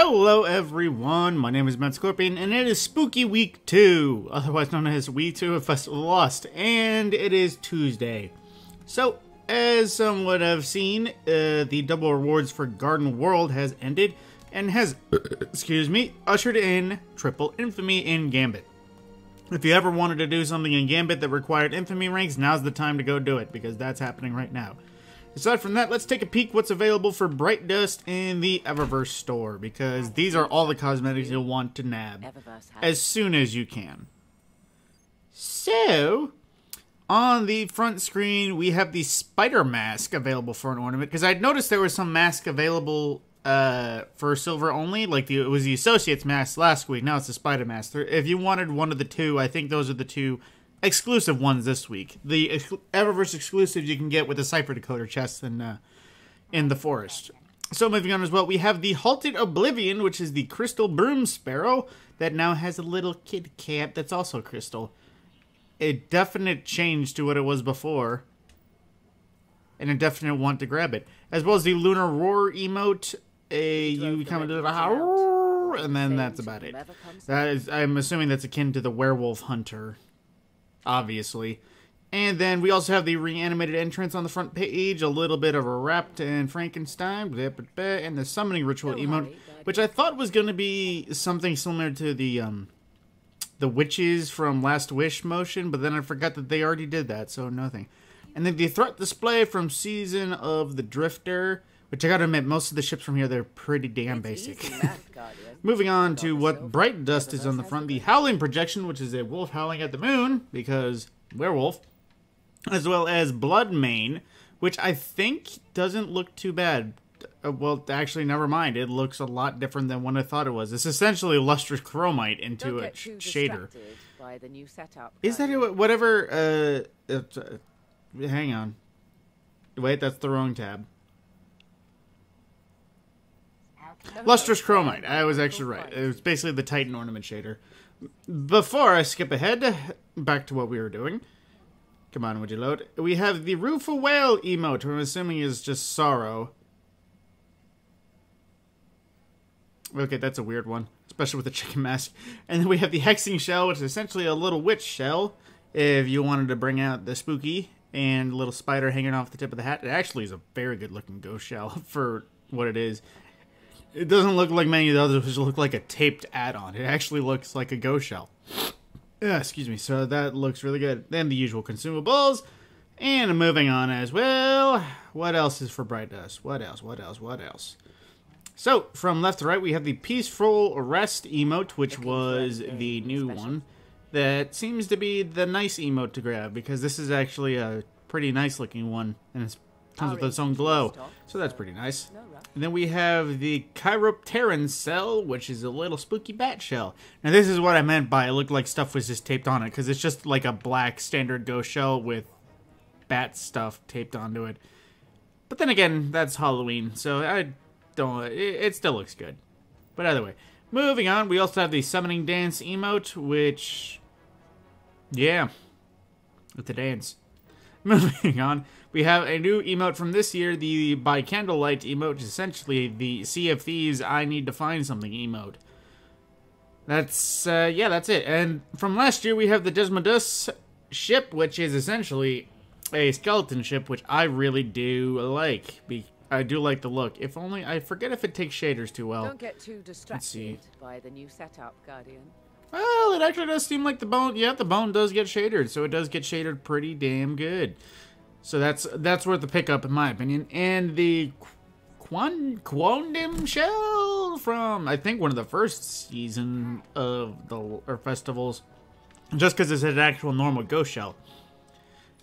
Hello everyone, my name is Matt Scorpion, and it is Spooky Week 2, otherwise known as Week 2 of Festival of Lost, and it is Tuesday. So, as some would have seen, the double rewards for Garden World has ended, and has, ushered in Triple Infamy in Gambit. If you ever wanted to do something in Gambit that required Infamy ranks, now's the time to go do it, because that's happening right now. Aside from that, let's take a peek what's available for Bright Dust in the Eververse store, because these are all the cosmetics you'll want to nab as soon as you can. So, on the front screen, we have the Spider Mask available for an ornament, because I'd noticed there was some mask available for silver only, like it was the Associates mask last week. Now it's the Spider Mask. If you wanted one of the two, I think those are the two exclusive ones this week. The Eververse exclusives you can get with the Cipher Decoder chest in the forest. So moving on as well, we have the Halted Oblivion, which is the Crystal Broom Sparrow that now has a little kid cat that's also crystal. A definite change to what it was before, and a definite want to grab it. As well as the Lunar Roar emote. You come into the house, and then that's about it. That is, I'm assuming that's akin to the Werewolf Hunter, obviously. And then we also have the reanimated entrance on the front page, a little bit of a Wrapped and Frankenstein, and the Summoning Ritual emote, which I thought was going to be something similar to the witches from Last Wish motion, but then I forgot that they already did that, so nothing. And then the Threat Display from Season of the Drifter, which I gotta admit, most of the ships from here, they're pretty damn basic. Moving on to what Bright Dust is on the front, the Howling Projection, which is a wolf howling at the moon, because werewolf, as well as Blood Mane, which I think doesn't look too bad. Well, actually, never mind. It looks a lot different than what I thought it was. It's essentially lustrous chromite into a shader. By the new setup, is that it? Whatever, hang on. Wait, that's the wrong tab. Lustrous Chromite. I was actually right. It was basically the Titan Ornament shader. Before I skip ahead, back to what we were doing. Come on, would you load? We have the Roof of Whale emote, which I'm assuming is just sorrow. Okay, that's a weird one, especially with the chicken mask. And then we have the Hexing Shell, which is essentially a little witch shell, if you wanted to bring out the spooky, and a little spider hanging off the tip of the hat. It actually is a very good looking ghost shell for what it is. It doesn't look like many of the others, which look like a taped add-on. It actually looks like a ghost shell. Excuse me, so that looks really good. Then the usual consumables. And moving on as well. What else is for Bright Dust? What else? So, from left to right, we have the Peaceful Rest emote, which was the new one. That seems to be the nice emote to grab, because this is actually a pretty nice looking one. And it comes with its own glow. So that's pretty nice. And then we have the Chiropteran Cell, which is a little spooky bat shell. Now this is what I meant by it looked like stuff was just taped on it, because it's just like a black standard ghost shell with bat stuff taped onto it. But then again, that's Halloween, so I don't. It still looks good. But either way, moving on, we also have the Summoning Dance emote, which, yeah, it's a dance. Moving on, we have a new emote from this year, the By Candlelight emote, which is essentially the Sea of Thieves I Need to Find Something emote. That's, yeah, that's it. And from last year, we have the Desmodus ship, which is essentially a skeleton ship, which I really do like. I do like the look. If only, I forget if it takes shaders too well. Don't get too distracted by the new setup, Guardian. Well, it actually does seem like the bone, yeah, the bone does get shadered, so it does get shaded pretty damn good. So that's worth the pickup in my opinion. And the Quondam shell from, I think, one of the first season of the festivals, just because it's an actual normal ghost shell.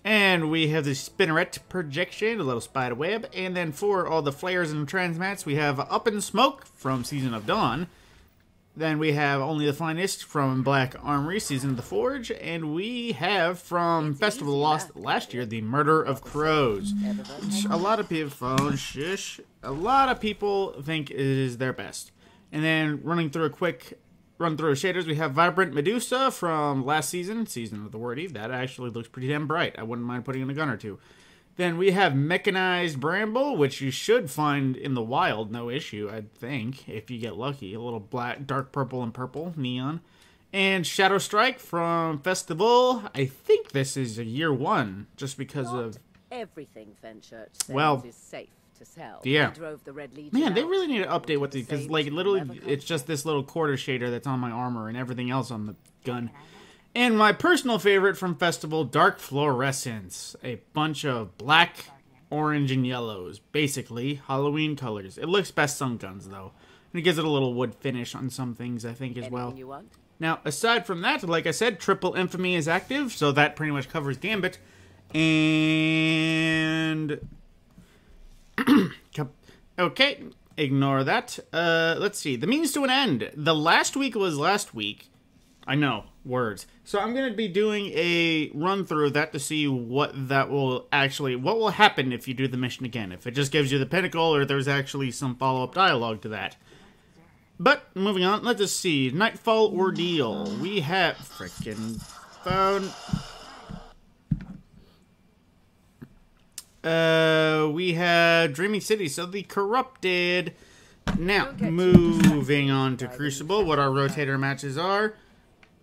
And we have the Spinneret Projection, a little spider web. And then for all the flares and transmats, we have Up in Smoke from Season of Dawn. Then we have Only the Finest from Black Armory, Season of the Forge. And we have from Festival of Lost last year, the Murder of Crows. Which a lot of people, a lot of people think is their best. And then running through a quick run through shaders, we have Vibrant Medusa from last season, Season of the Wordy. That actually looks pretty damn bright. I wouldn't mind putting in a gun or two. Then we have Mechanized Bramble, which you should find in the wild, no issue, I think, if you get lucky. A little black, dark purple and purple, neon. And Shadow Strike from Festival. I think this is a year 1, just because of... everything Fenchurch sells is safe to sell. Yeah. Drove the Red Legion Man, they out. really need to update what the... Because, like, literally, it's just this little quarter shader that's on my armor and everything else on the gun. And my personal favorite from Festival, Dark Fluorescence. A bunch of black, orange, and yellows. Basically, Halloween colors. It looks best on guns, though. And it gives it a little wood finish on some things, I think, as well. You want? Now, aside from that, like I said, Triple Infamy is active, so that pretty much covers Gambit. And... okay, ignore that. Let's see. The Means to an End. The last week was last week. I know, words. So I'm going to be doing a run-through of that to see what will happen if you do the mission again. If it just gives you the pinnacle, or there's actually some follow-up dialogue to that. But, moving on, let's just see. Nightfall Ordeal. We have... frickin' phone. We have Dreaming City, so the Corrupted. Now, moving on to Crucible, what our rotator matches are.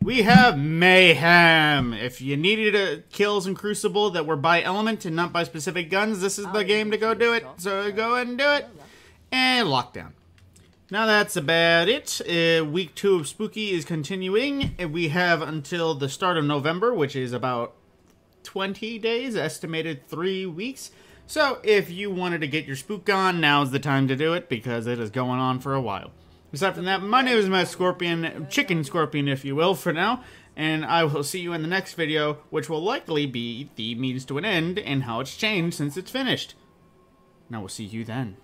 We have Mayhem. If you needed kills in Crucible that were by element and not by specific guns, this is the game to go do it. So go ahead and do it. And Lockdown. Now that's about it. Week 2 of Spooky is continuing. We have until the start of November, which is about 20 days, estimated 3 weeks. So if you wanted to get your spook on, now's the time to do it, because it is going on for a while. Aside from that, my name is Matt Scorpion, Chicken Scorpion if you will, for now. And I will see you in the next video, which will likely be the Means to an End and how it's changed since it's finished. And I will see you then.